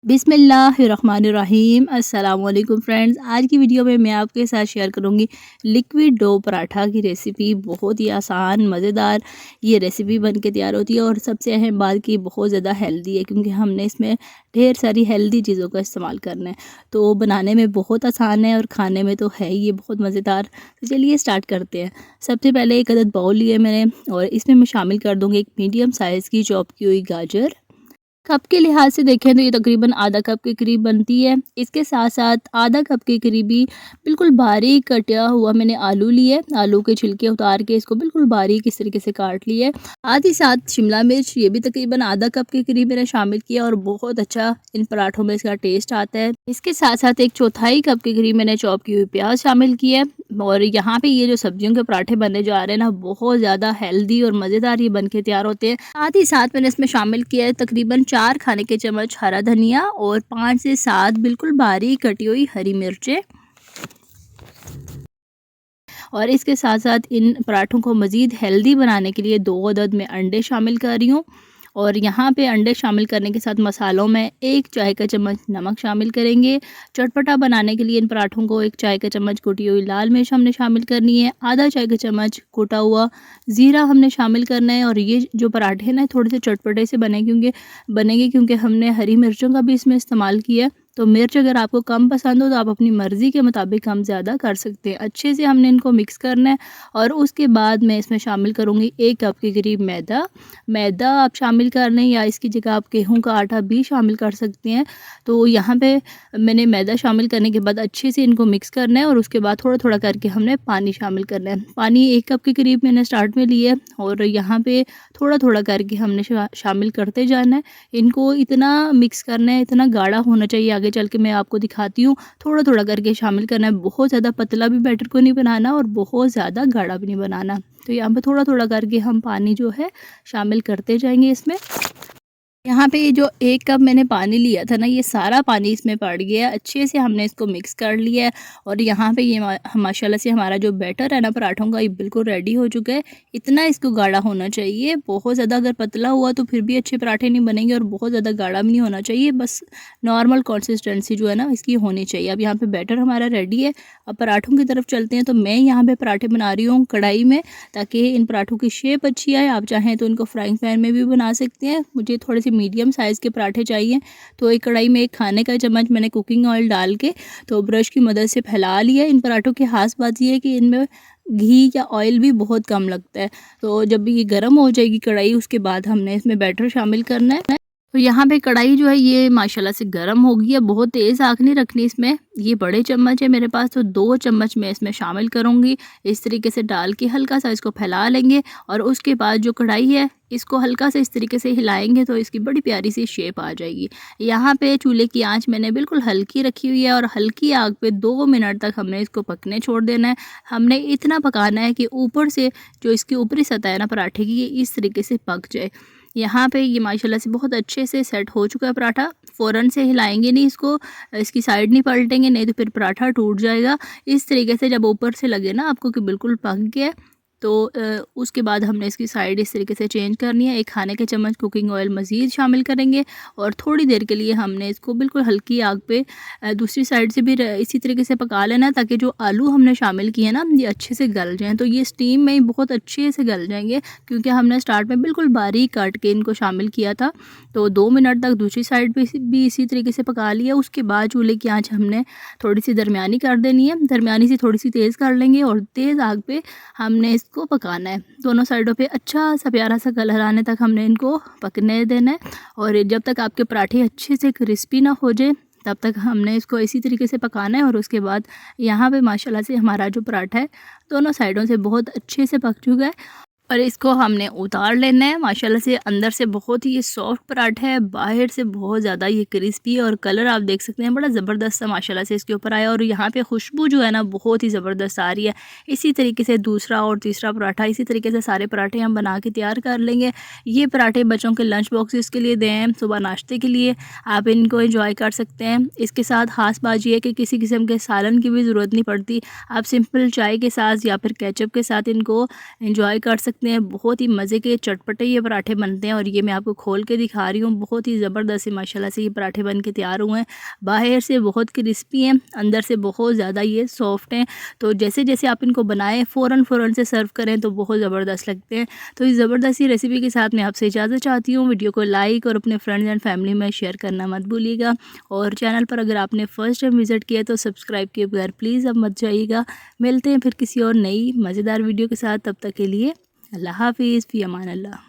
बिस्मिल्लाहिर्रहमानिर्रहीम। अस्सलाम वालेकुम फ्रेंड्स, आज की वीडियो में मैं आपके साथ शेयर करूंगी लिक्विड डो पराठा की रेसिपी। बहुत ही आसान मज़ेदार ये रेसिपी बन के तैयार होती है और सबसे अहम बात कि बहुत ज़्यादा हेल्दी है, क्योंकि हमने इसमें ढेर सारी हेल्दी चीज़ों का इस्तेमाल करना है। तो बनाने में बहुत आसान है और खाने में तो है ये बहुत मज़ेदार। तो चलिए स्टार्ट करते हैं। सबसे पहले एक अदद बाउल लिए मैंने और इसमें मैं शामिल कर दूँगी एक मीडियम साइज़ की चॉप की हुई गाजर। कप के लिहाज से देखें तो ये तकरीबन आधा कप के करीब बनती है। इसके साथ साथ आधा कप के करीब ही बिल्कुल बारीक कटा हुआ मैंने आलू लिए, आलू के छिलके उतार के इसको बिल्कुल बारीक इस तरीके से काट लिए। आधी साथ शिमला मिर्च, ये भी तकरीबन आधा कप के करीब मैंने शामिल किया और बहुत अच्छा इन पराठों में इसका टेस्ट आता है। इसके साथ साथ एक चौथाई कप के करीब मैंने चॉप की हुई प्याज शामिल की है। और यहाँ पे ये जो सब्जियों के पराठे बनने जा रहे हैं ना, बहुत ज़्यादा हेल्दी और मज़ेदार ये बन के तैयार होते हैं। साथ ही साथ मैंने इसमें शामिल किया है तकरीबन 4 खाने के चम्मच हरा धनिया और 5 से 7 बिल्कुल बारीक कटी हुई हरी मिर्चें। और इसके साथ साथ इन पराठों को मज़ीद हेल्दी बनाने के लिए 2 अदद मैं अंडे शामिल कर रही हूँ। और यहाँ पे अंडे शामिल करने के साथ मसालों में 1 चाय का चम्मच नमक शामिल करेंगे। चटपटा बनाने के लिए इन पराठों को 1 चाय का चम्मच कुटी हुई लाल मिर्च हमने शामिल करनी है। आधा चाय का चम्मच कुटा हुआ ज़ीरा हमने शामिल करना है। और ये जो पराठे हैं ना, थोड़े से चटपटे से बनेंगे क्योंकि हमने हरी मिर्चों का भी इसमें इस्तेमाल किया है। तो मिर्च अगर आपको कम पसंद हो तो आप अपनी मर्ज़ी के मुताबिक कम ज़्यादा कर सकते हैं। अच्छे से हमने इनको मिक्स करना है। और उसके बाद मैं इसमें शामिल करूँगी 1 कप के करीब मैदा आप शामिल कर लें, या इसकी जगह आप गेहूं का आटा भी शामिल कर सकते हैं। तो यहाँ पे मैंने मैदा शामिल करने के बाद अच्छे से इनको मिक्स करना है और उसके बाद थोड़ा थोड़ा करके हमने पानी शामिल करना है। पानी 1 कप के करीब मैंने स्टार्ट में लिया है और यहाँ पे थोड़ा थोड़ा करके हमने शामिल करते जाना है। इनको इतना मिक्स करना है, इतना गाढ़ा होना चाहिए, आगे चल के मैं आपको दिखाती हूँ। थोड़ा थोड़ा करके शामिल करना है, बहुत ज़्यादा पतला भी बैटर को नहीं बनाना और बहुत ज़्यादा गाढ़ा भी नहीं बनाना। तो यहाँ पे थोड़ा थोड़ा करके हम पानी जो है शामिल करते जाएंगे इसमें। यहाँ पे ये जो 1 कप मैंने पानी लिया था ना, ये सारा पानी इसमें पड़ गया है। अच्छे से हमने इसको मिक्स कर लिया है। और यहाँ पे ये माशाल्लाह से हमारा जो बैटर है ना पराठों का, ये बिल्कुल रेडी हो चुका है। इतना इसको गाढ़ा होना चाहिए, बहुत ज़्यादा अगर पतला हुआ तो फिर भी अच्छे पराठे नहीं बनेंगे और बहुत ज़्यादा गाढ़ा भी नहीं होना चाहिए। बस नॉर्मल कंसिस्टेंसी जो है ना इसकी होनी चाहिए। अब यहाँ पर बैटर हमारा रेडी है। अब पराठों की तरफ चलते हैं। तो मैं यहाँ पर पराठे बना रही हूँ कढ़ाई में, ताकि इन पराठों की शेप अच्छी आए। आप चाहें तो इनको फ्राइंग पैन में भी बना सकते हैं। मुझे थोड़े से मीडियम साइज़ के पराठे चाहिए। तो एक कढ़ाई में 1 खाने का चम्मच मैंने कुकिंग ऑयल डाल के तो ब्रश की मदद से फैला लिया। इन पराठों की खास बात ये है कि इनमें घी या ऑयल भी बहुत कम लगता है। तो जब ये गर्म हो जाएगी कढ़ाई, उसके बाद हमने इसमें बैटर शामिल करना है। तो यहाँ पे कढ़ाई जो है ये माशाल्लाह से गर्म हो गई है। बहुत तेज़ आग नहीं रखनी इसमें। ये बड़े चम्मच है मेरे पास, तो 2 चम्मच मैं इसमें शामिल करूँगी। इस तरीके से डाल के हल्का सा इसको फैला लेंगे और उसके बाद जो कढ़ाई है इसको हल्का से इस तरीके से हिलाएंगे तो इसकी बड़ी प्यारी सी शेप आ जाएगी। यहाँ पे चूल्हे की आंच मैंने बिल्कुल हल्की रखी हुई है और हल्की आग पे 2 मिनट तक हमने इसको पकने छोड़ देना है। हमने इतना पकाना है कि ऊपर से जो इसकी ऊपरी सतह है ना पराठे की, ये इस तरीके से पक जाए। यहाँ पे ये माशाल्लाह से बहुत अच्छे से सेट हो चुका है पराठा। फ़ौरन से हिलाएंगे नहीं इसको, इसकी साइड नहीं पलटेंगे, नहीं तो फिर पराठा टूट जाएगा। इस तरीके से जब ऊपर से लगे ना आपको कि बिल्कुल पक गया, तो उसके बाद हमने इसकी साइड इस तरीके से चेंज करनी है। 1 खाने के चम्मच कुकिंग ऑयल मज़ीद शामिल करेंगे और थोड़ी देर के लिए हमने इसको बिल्कुल हल्की आग पे दूसरी साइड से भी इसी तरीके से पका लेना, ताकि जो आलू हमने शामिल किए ना ये अच्छे से गल जाएँ। तो ये स्टीम में ही बहुत अच्छे से गल जाएंगे, क्योंकि हमने स्टार्ट में बिल्कुल बारीक काट के इनको शामिल किया था। तो 2 मिनट तक दूसरी साइड पे भी इसी तरीके से पका लिया। उसके बाद चूल्हे की आँच हमने थोड़ी सी दरमियानी कर देनी है, दरमियानी से थोड़ी सी तेज़ कर लेंगे और तेज़ आग पे हमने इसको पकाना है। दोनों साइडों पे अच्छा सा प्यारा सा कलर आने तक हमने इनको पकने देना है। और जब तक आपके पराठे अच्छे से क्रिस्पी ना हो जाए तब तक हमने इसको इसी तरीके से पकाना है। और उसके बाद यहाँ पे माशाल्लाह से हमारा जो पराठा है दोनों साइडों से बहुत अच्छे से पक चुका है और इसको हमने उतार लेना है। माशाल्लाह से अंदर से बहुत ही ये सॉफ्ट पराठा है, बाहर से बहुत ज़्यादा ये क्रिस्पी, और कलर आप देख सकते हैं बड़ा ज़बरदस्त सा माशाल्लाह से इसके ऊपर आया। और यहाँ पे खुशबू जो है ना बहुत ही ज़बरदस्त आ रही है। इसी तरीके से दूसरा और तीसरा पराठा, इसी तरीके से सारे पराठे हम बना के तैयार कर लेंगे। ये पराठे बच्चों के लंच बॉक्सेस के लिए दें, सुबह नाश्ते के लिए आप इनको इंजॉय कर सकते हैं। इसके साथ खास बात यह है कि किसी किस्म के सालन की भी ज़रूरत नहीं पड़ती। आप सिंपल चाय के साथ या फिर केचप के साथ इनको इंजॉय कर सकते सकते हैं। बहुत ही मज़े के चटपटे ये पराठे बनते हैं और ये मैं आपको खोल के दिखा रही हूँ। बहुत ही ज़बरदस्त माशाल्लाह से ये पराठे बन के तैयार हुए हैं। बाहर से बहुत क्रिस्पी हैं, अंदर से बहुत ज़्यादा ये सॉफ्ट हैं। तो जैसे जैसे आप इनको बनाएं फ़ौरन से सर्व करें तो बहुत ज़बरदस्त लगते हैं। तो इस ज़बरदस्त रेसिपी के साथ मैं आपसे इजाज़त चाहती हूँ। वीडियो को लाइक और अपने फ्रेंड्स एंड फैमिली में शेयर करना मत भूलिएगा और चैनल पर अगर आपने फ़र्स्ट टाइम विज़िट किया तो सब्सक्राइब किए बगैर प्लीज़ अब मत जाइएगा। मिलते हैं फिर किसी और नई मज़ेदार वीडियो के साथ, तब तक के लिए अल्लाह हाफ़िज़, फ़ी अमान अल्लाह।